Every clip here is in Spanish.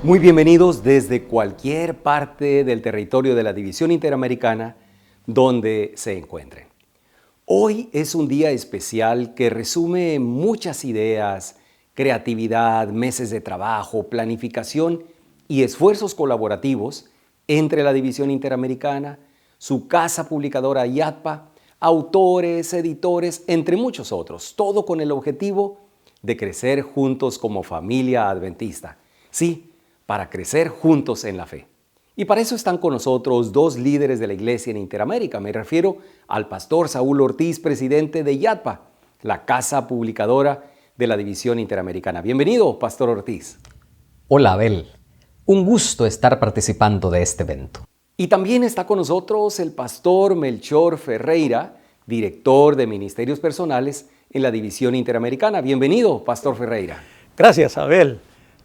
Muy bienvenidos desde cualquier parte del territorio de la División Interamericana donde se encuentren. Hoy es un día especial que resume muchas ideas, creatividad, meses de trabajo, planificación y esfuerzos colaborativos entre la División Interamericana, su casa publicadora IADPA, autores, editores, entre muchos otros, todo con el objetivo de crecer juntos como familia adventista. Sí, para crecer juntos en la fe. Y para eso están con nosotros dos líderes de la Iglesia en Interamérica. Me refiero al pastor Saúl Ortiz, presidente de IADPA, la casa publicadora de la División Interamericana. Bienvenido, pastor Ortiz. Hola, Abel. Un gusto estar participando de este evento. Y también está con nosotros el pastor Melchor Ferreira, director de Ministerios Personales en la División Interamericana. Bienvenido, pastor Ferreira. Gracias, Abel.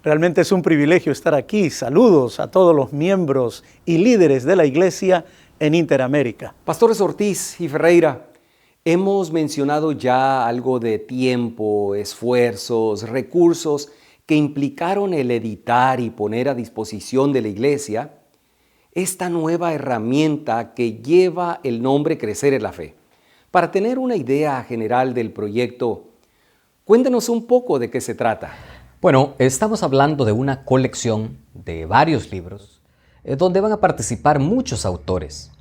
Realmente es un privilegio estar aquí. Saludos a todos los miembros y líderes de la Iglesia en Interamérica. Pastores Ortiz y Ferreira, hemos mencionado ya algo de tiempo, esfuerzos, recursos que implicaron el editar y poner a disposición de la Iglesia esta nueva herramienta que lleva el nombre Crecer en la Fe. Para tener una idea general del proyecto, cuéntenos un poco de qué se trata. Bueno, estamos hablando de una colección de varios libros donde van a participar muchos autores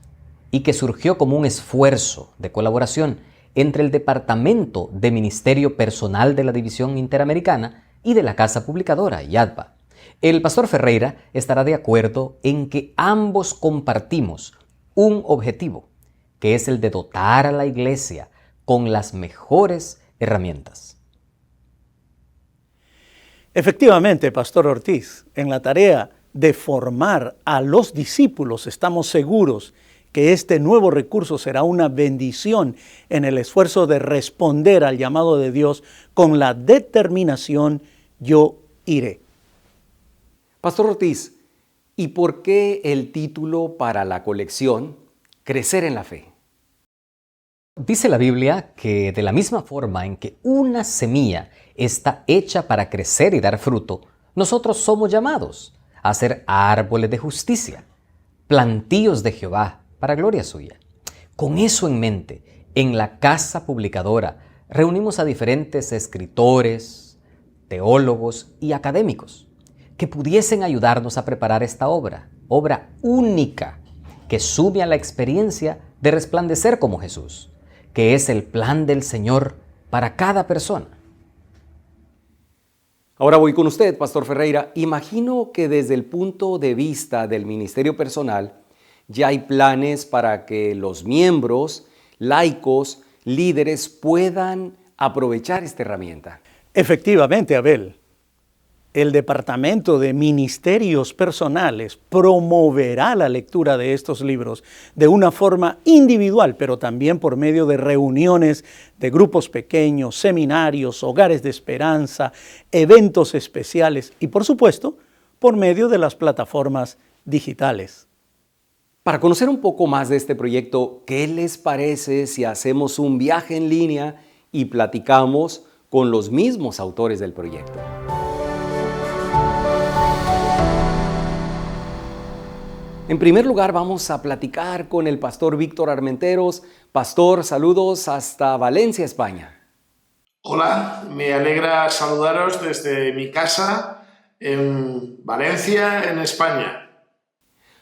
y que surgió como un esfuerzo de colaboración entre el Departamento de Ministerio Personal de la División Interamericana y de la Casa Publicadora, IADPA. El pastor Ferreira estará de acuerdo en que ambos compartimos un objetivo, que es el de dotar a la Iglesia con las mejores herramientas. Efectivamente, pastor Ortiz, en la tarea de formar a los discípulos estamos seguros que este nuevo recurso será una bendición en el esfuerzo de responder al llamado de Dios con la determinación yo iré. Pastor Ortiz, ¿y por qué el título para la colección Crecer en la Fe? Dice la Biblia que de la misma forma en que una semilla está hecha para crecer y dar fruto, nosotros somos llamados a ser árboles de justicia, plantíos de Jehová para gloria suya. Con eso en mente, en la casa publicadora reunimos a diferentes escritores, teólogos y académicos que pudiesen ayudarnos a preparar esta obra única que sume a la experiencia de resplandecer como Jesús, que es el plan del Señor para cada persona. Ahora voy con usted, pastor Ferreira. Imagino que desde el punto de vista del ministerio personal ya hay planes para que los miembros, laicos, líderes puedan aprovechar esta herramienta. Efectivamente, Abel. El Departamento de Ministerios Personales promoverá la lectura de estos libros de una forma individual, pero también por medio de reuniones de grupos pequeños, seminarios, hogares de esperanza, eventos especiales y, por supuesto, por medio de las plataformas digitales. Para conocer un poco más de este proyecto, ¿qué les parece si hacemos un viaje en línea y platicamos con los mismos autores del proyecto? En primer lugar, vamos a platicar con el pastor Víctor Armenteros. Pastor, saludos hasta Valencia, España. Hola, me alegra saludaros desde mi casa en Valencia, en España.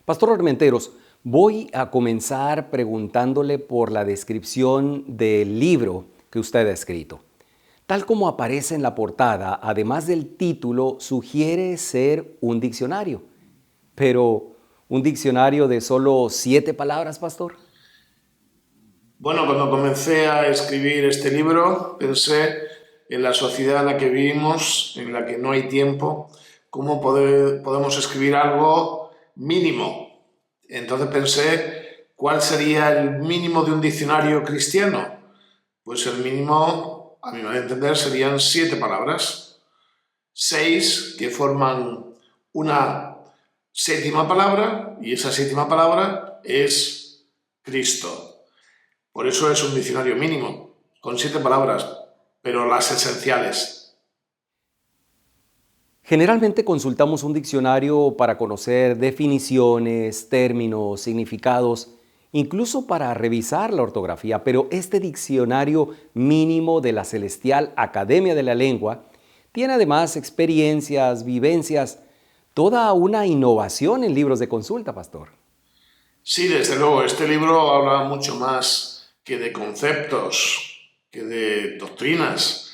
Pastor Armenteros, voy a comenzar preguntándole por la descripción del libro que usted ha escrito. Tal como aparece en la portada, además del título, sugiere ser un diccionario. Pero, ¿un diccionario de solo 7 palabras, pastor? Bueno, cuando comencé a escribir este libro, pensé en la sociedad en la que vivimos, en la que no hay tiempo, cómo podemos escribir algo mínimo. Entonces pensé, ¿cuál sería el mínimo de un diccionario cristiano? Pues el mínimo, a mi manera de entender, serían 7 palabras. 6 que forman una séptima palabra, y esa séptima palabra es Cristo. Por eso es un diccionario mínimo, con 7 palabras, pero las esenciales. Generalmente consultamos un diccionario para conocer definiciones, términos, significados, incluso para revisar la ortografía, pero este diccionario mínimo de la Celestial Academia de la Lengua tiene además experiencias, vivencias, toda una innovación en libros de consulta, pastor. Sí, desde luego, este libro habla mucho más que de conceptos, que de doctrinas.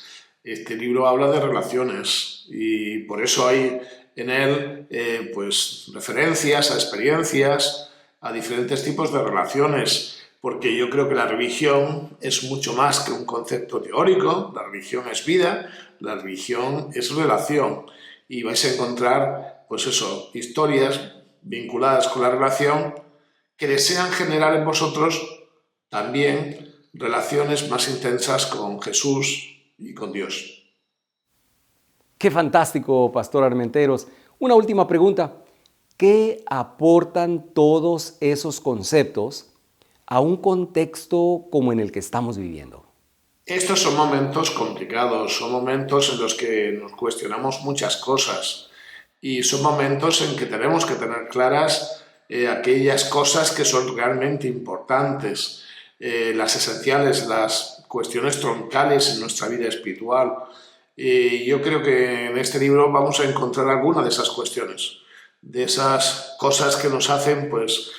Este libro habla de relaciones y por eso hay en él pues referencias a experiencias, a diferentes tipos de relaciones, porque yo creo que la religión es mucho más que un concepto teórico. La religión es vida, la religión es relación, y vais a encontrar, pues eso, historias vinculadas con la relación que desean generar en vosotros también relaciones más intensas con Jesús y con Dios. Qué fantástico, pastor Armenteros. Una última pregunta. ¿Qué aportan todos esos conceptos a un contexto como en el que estamos viviendo? Estos son momentos complicados, son momentos en los que nos cuestionamos muchas cosas y son momentos en que tenemos que tener claras aquellas cosas que son realmente importantes, las esenciales, las cuestiones troncales en nuestra vida espiritual. Y yo creo que en este libro vamos a encontrar alguna de esas cuestiones, de esas cosas que nos hacen pues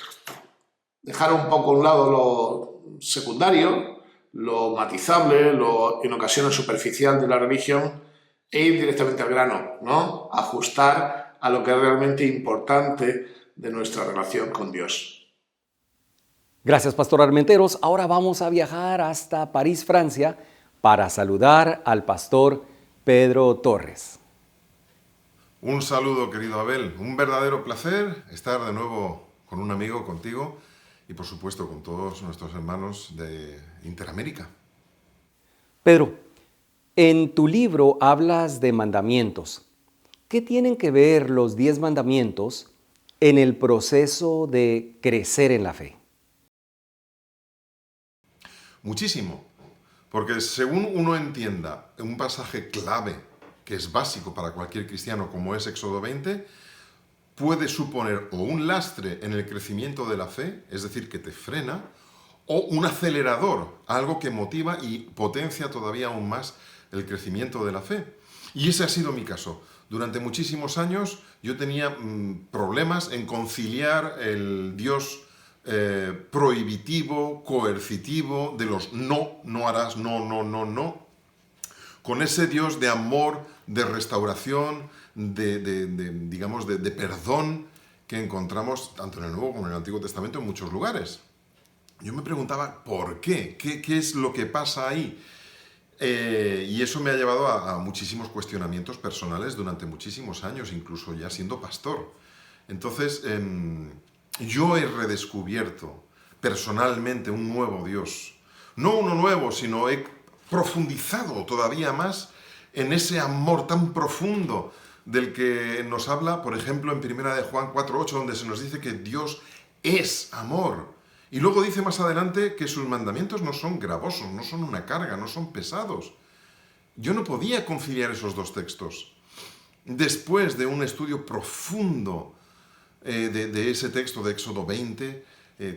dejar un poco a un lado lo secundario, lo matizable, lo en ocasiones superficial de la religión e ir directamente al grano, ¿no? Ajustar a lo que es realmente importante de nuestra relación con Dios. Gracias, pastor Armenteros. Ahora vamos a viajar hasta París, Francia, para saludar al pastor Pedro Torres. Un saludo, querido Abel. Un verdadero placer estar de nuevo con un amigo, contigo y, por supuesto, con todos nuestros hermanos de Interamérica. Pedro, en tu libro hablas de mandamientos. ¿Qué tienen que ver los 10 mandamientos en el proceso de crecer en la fe? Muchísimo, porque según uno entienda un pasaje clave que es básico para cualquier cristiano como es Éxodo 20, puede suponer o un lastre en el crecimiento de la fe, es decir, que te frena, o un acelerador, algo que motiva y potencia todavía aún más el crecimiento de la fe. Y ese ha sido mi caso. Durante muchísimos años yo tenía problemas en conciliar el Dios prohibitivo, coercitivo, de los no harás, no, con ese Dios de amor, de restauración, de perdón que encontramos tanto en el Nuevo como en el Antiguo Testamento en muchos lugares. Yo me preguntaba, ¿por qué? ¿Qué es lo que pasa ahí? Y eso me ha llevado a muchísimos cuestionamientos personales durante muchísimos años, incluso ya siendo pastor. Entonces, yo he redescubierto personalmente un nuevo Dios. No uno nuevo, sino he profundizado todavía más en ese amor tan profundo del que nos habla, por ejemplo, en 1 de Juan 4:8, donde se nos dice que Dios es amor. Y luego dice más adelante que sus mandamientos no son gravosos, no son una carga, no son pesados. Yo no podía conciliar esos dos textos. Después de un estudio profundo de ese texto de Éxodo 20,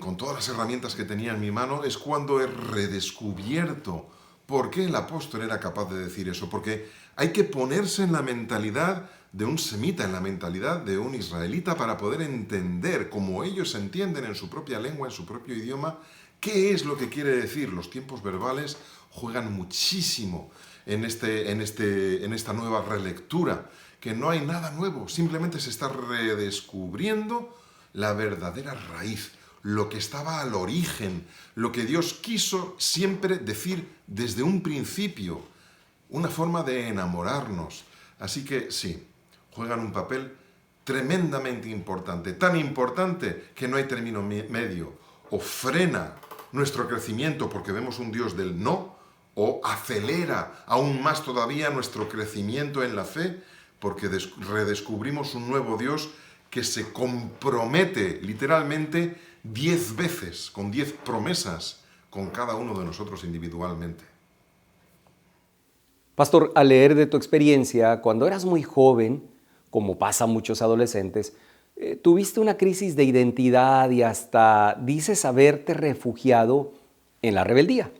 con todas las herramientas que tenía en mi mano, es cuando he redescubierto por qué el apóstol era capaz de decir eso. Porque hay que ponerse en la mentalidad de un semita, en la mentalidad de un israelita, para poder entender, como ellos entienden en su propia lengua, en su propio idioma, qué es lo que quiere decir. Los tiempos verbales juegan muchísimo en esta nueva relectura, que no hay nada nuevo, simplemente se está redescubriendo la verdadera raíz, lo que estaba al origen, lo que Dios quiso siempre decir desde un principio, una forma de enamorarnos. Así que sí, juegan un papel tremendamente importante, tan importante que no hay término medio. O frena nuestro crecimiento porque vemos un Dios del no, o acelera aún más todavía nuestro crecimiento en la fe porque redescubrimos un nuevo Dios que se compromete literalmente 10 veces, con 10 promesas, con cada uno de nosotros individualmente. Pastor, al leer de tu experiencia, cuando eras muy joven, como pasa a muchos adolescentes, tuviste una crisis de identidad y hasta dices haberte refugiado en la rebeldía.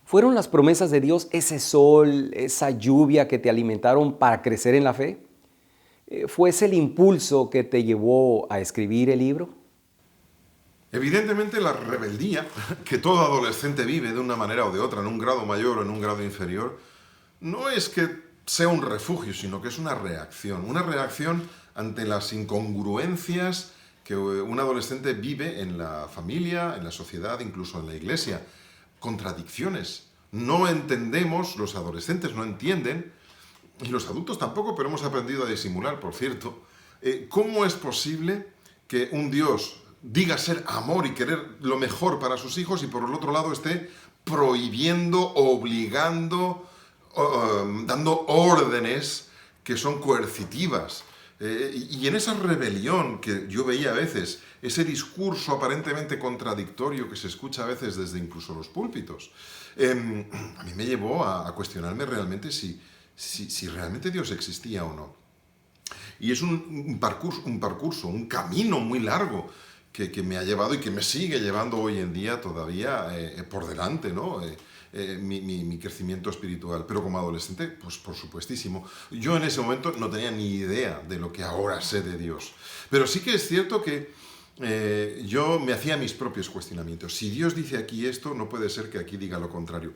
¿Fueron las promesas de Dios ese sol, esa lluvia que te alimentaron para crecer en la fe? ¿Fue ese el impulso que te llevó a escribir el libro? Evidentemente la rebeldía que todo adolescente vive de una manera o de otra, en un grado mayor o en un grado inferior, no es que sea un refugio, sino que es una reacción ante las incongruencias que un adolescente vive en la familia, en la sociedad, incluso en la iglesia. Contradicciones. No entendemos, los adolescentes no entienden, y los adultos tampoco, pero hemos aprendido a disimular, por cierto, cómo es posible que un Dios diga ser amor y querer lo mejor para sus hijos y por el otro lado esté prohibiendo, obligando, dando órdenes que son coercitivas. Y en esa rebelión que yo veía a veces, ese discurso aparentemente contradictorio que se escucha a veces desde incluso los púlpitos, a mí me llevó a cuestionarme realmente si realmente Dios existía o no. Y es un percurso, un camino muy largo que me ha llevado y que me sigue llevando hoy en día todavía por delante, ¿no? Mi crecimiento espiritual. Pero como adolescente, pues por supuestísimo. Yo en ese momento no tenía ni idea de lo que ahora sé de Dios. Pero sí que es cierto que yo me hacía mis propios cuestionamientos. Si Dios dice aquí esto, no puede ser que aquí diga lo contrario.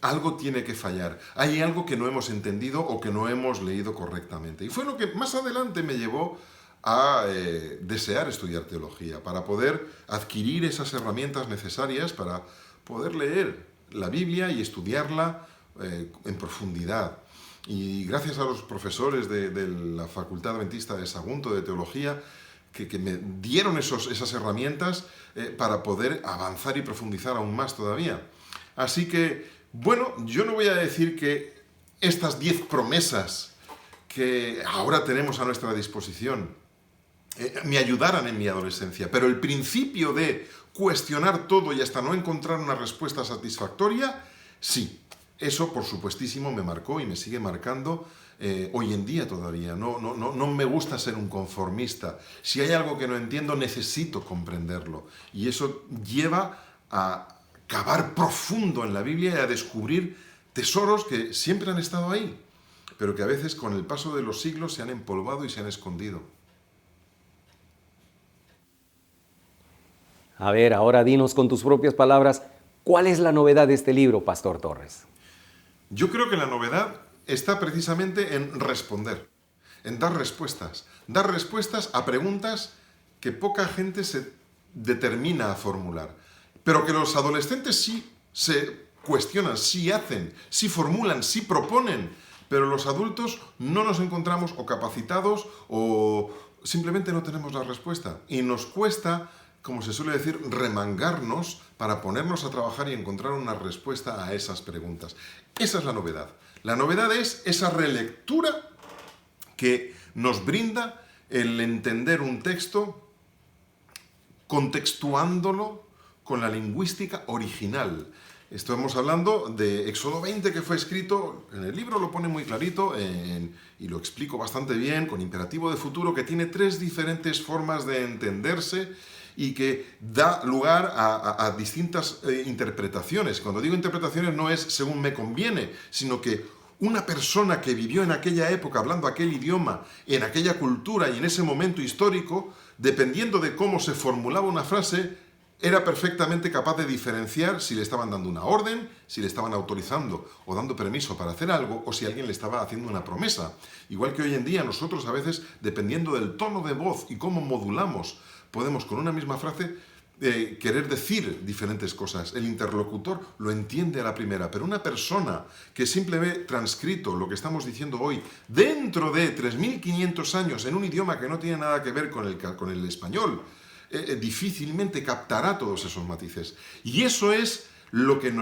Algo tiene que fallar. Hay algo que no hemos entendido o que no hemos leído correctamente. Y fue lo que más adelante me llevó a desear estudiar teología, para poder adquirir esas herramientas necesarias para poder leer la Biblia y estudiarla en profundidad. Y gracias a los profesores de la Facultad Adventista de Sagunto de Teología, que me dieron esas herramientas para poder avanzar y profundizar aún más todavía. Así que, bueno, yo no voy a decir que estas 10 promesas que ahora tenemos a nuestra disposición me ayudaran en mi adolescencia, pero el principio de cuestionar todo y hasta no encontrar una respuesta satisfactoria, sí, eso por supuestísimo me marcó y me sigue marcando hoy en día todavía. No me gusta ser un conformista. Si hay algo que no entiendo, necesito comprenderlo. Y eso lleva a cavar profundo en la Biblia y a descubrir tesoros que siempre han estado ahí, pero que a veces con el paso de los siglos se han empolvado y se han escondido. A ver, ahora dinos con tus propias palabras, ¿cuál es la novedad de este libro, Pastor Torres? Yo creo que la novedad está precisamente en responder, en dar respuestas a preguntas que poca gente se determina a formular, pero que los adolescentes sí se cuestionan, sí hacen, sí formulan, sí proponen, pero los adultos no nos encontramos o capacitados o simplemente no tenemos la respuesta y nos cuesta, como se suele decir, remangarnos para ponernos a trabajar y encontrar una respuesta a esas preguntas. Esa es la novedad. La novedad es esa relectura que nos brinda el entender un texto contextuándolo con la lingüística original. Estamos hablando de Éxodo 20, que fue escrito, en el libro lo pone muy clarito y lo explico bastante bien, con imperativo de futuro, que tiene 3 diferentes formas de entenderse y que da lugar a distintas interpretaciones. Cuando digo interpretaciones no es según me conviene, sino que una persona que vivió en aquella época, hablando aquel idioma, en aquella cultura y en ese momento histórico, dependiendo de cómo se formulaba una frase, era perfectamente capaz de diferenciar si le estaban dando una orden, si le estaban autorizando o dando permiso para hacer algo, o si alguien le estaba haciendo una promesa. Igual que hoy en día nosotros a veces, dependiendo del tono de voz y cómo modulamos, podemos con una misma frase querer decir diferentes cosas. El interlocutor lo entiende a la primera, pero una persona que simplemente transcrito lo que estamos diciendo hoy dentro de 3.500 años en un idioma que no tiene nada que ver con el español, difícilmente captará todos esos matices. Y eso es lo que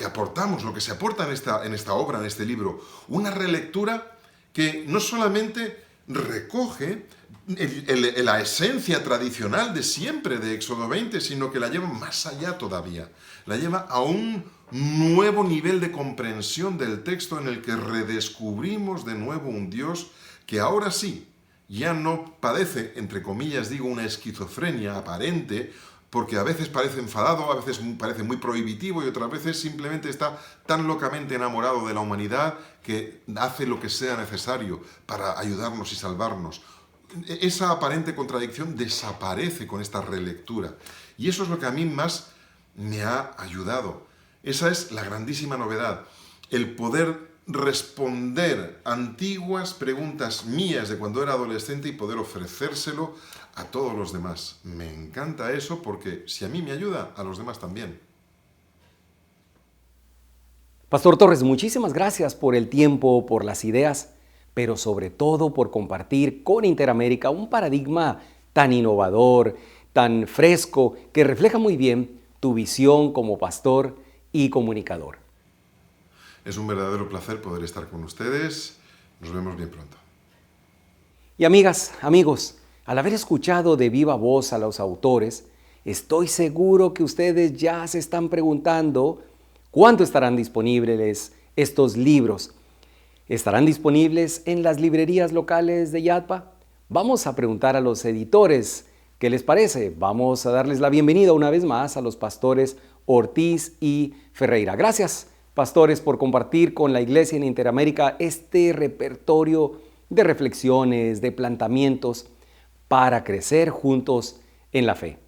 aportamos, lo que se aporta en esta obra, en este libro. Una relectura que no solamente recoge la esencia tradicional de siempre de Éxodo 20, sino que la lleva más allá todavía. La lleva a un nuevo nivel de comprensión del texto en el que redescubrimos de nuevo un Dios que ahora sí, ya no padece, entre comillas digo, una esquizofrenia aparente, porque a veces parece enfadado, a veces parece muy prohibitivo y otras veces simplemente está tan locamente enamorado de la humanidad que hace lo que sea necesario para ayudarnos y salvarnos. Esa aparente contradicción desaparece con esta relectura. Y eso es lo que a mí más me ha ayudado. Esa es la grandísima novedad, el poder responder antiguas preguntas mías de cuando era adolescente y poder ofrecérselo a todos los demás. Me encanta eso porque si a mí me ayuda, a los demás también. Pastor Torres, muchísimas gracias por el tiempo, por las ideas, pero sobre todo por compartir con Interamérica un paradigma tan innovador, tan fresco, que refleja muy bien tu visión como pastor y comunicador. Es un verdadero placer poder estar con ustedes. Nos vemos bien pronto. Y amigas, amigos, al haber escuchado de viva voz a los autores, estoy seguro que ustedes ya se están preguntando cuándo estarán disponibles estos libros. ¿Estarán disponibles en las librerías locales de Yadpa? Vamos a preguntar a los editores qué les parece. Vamos a darles la bienvenida una vez más a los pastores Ortiz y Ferreira. Gracias, pastores, por compartir con la Iglesia en Interamérica este repertorio de reflexiones, de planteamientos para crecer juntos en la fe.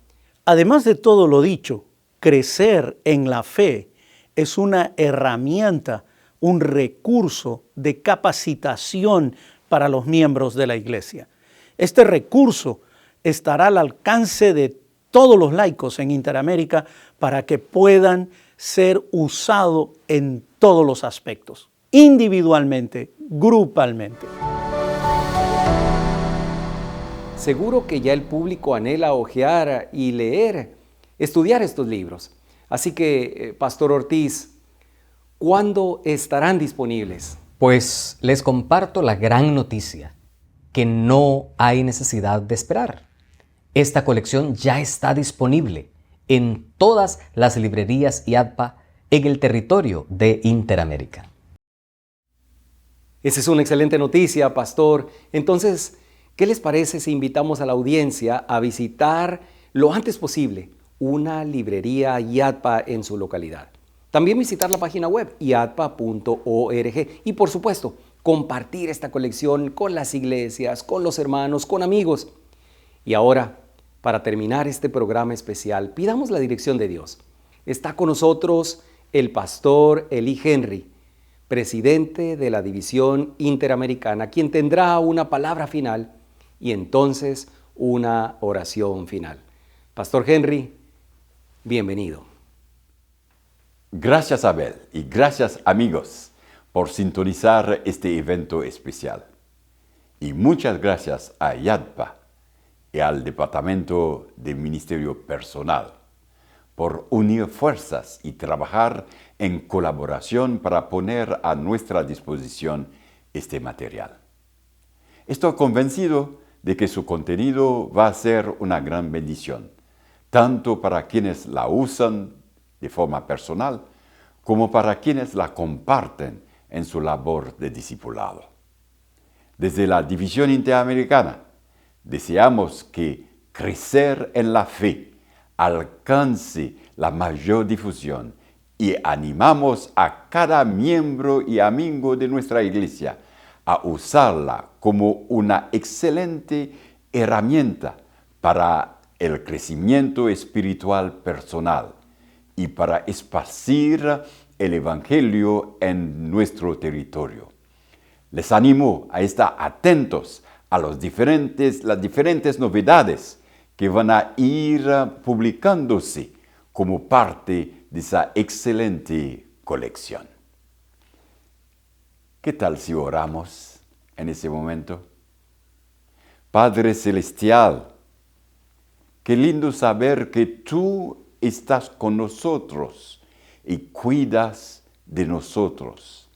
Además de todo lo dicho, crecer en la fe es una herramienta, un recurso de capacitación para los miembros de la Iglesia. Este recurso estará al alcance de todos los laicos en Interamérica para que puedan ser usado en todos los aspectos, individualmente, grupalmente. Seguro que ya el público anhela hojear y leer, estudiar estos libros. Así que, Pastor Ortiz, ¿cuándo estarán disponibles? Pues les comparto la gran noticia, que no hay necesidad de esperar. Esta colección ya está disponible en todas las librerías Yadpa en el territorio de Interamérica. Esa es una excelente noticia, Pastor. Entonces, ¿qué les parece si invitamos a la audiencia a visitar lo antes posible una librería Yadpa en su localidad? También visitar la página web yadpa.org y, por supuesto, compartir esta colección con las iglesias, con los hermanos, con amigos. Y ahora, para terminar este programa especial, pidamos la dirección de Dios. Está con nosotros el pastor Eli Henry, presidente de la División Interamericana, quien tendrá una palabra final y entonces una oración final. Pastor Henry, bienvenido. Gracias, Abel, y gracias, amigos, por sintonizar este evento especial. Y muchas gracias a Yadpa y al Departamento de Ministerio Personal por unir fuerzas y trabajar en colaboración para poner a nuestra disposición este material. Estoy convencido de que su contenido va a ser una gran bendición, tanto para quienes la usan de forma personal, como para quienes la comparten en su labor de discipulado. Desde la División Interamericana, deseamos que crecer en la fe alcance la mayor difusión y animamos a cada miembro y amigo de nuestra iglesia a usarla como una excelente herramienta para el crecimiento espiritual personal y para esparcir el Evangelio en nuestro territorio. Les animo a estar atentos a las diferentes novedades que van a ir publicándose como parte de esa excelente colección. ¿Qué tal si oramos en ese momento? Padre Celestial, qué lindo saber que tú estás con nosotros y cuidas de nosotros.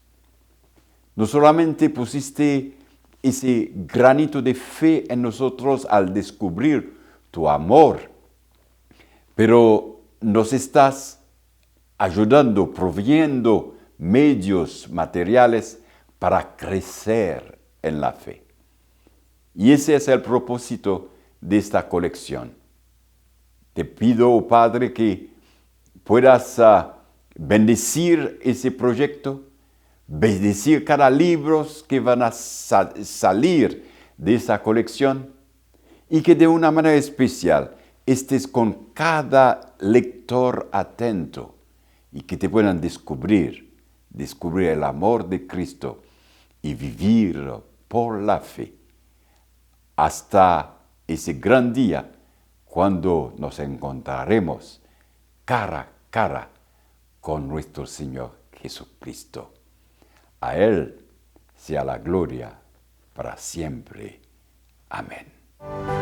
No solamente pusiste ese granito de fe en nosotros al descubrir tu amor, pero nos estás ayudando, proveyendo medios materiales para crecer en la fe. Y ese es el propósito de esta colección. Te pido, oh Padre, que puedas bendecir ese proyecto, bendecir cada libro que van a salir de esa colección y que de una manera especial estés con cada lector atento y que te puedan descubrir el amor de Cristo y vivirlo por la fe hasta ese gran día cuando nos encontraremos cara a cara con nuestro Señor Jesucristo. A Él sea la gloria para siempre. Amén.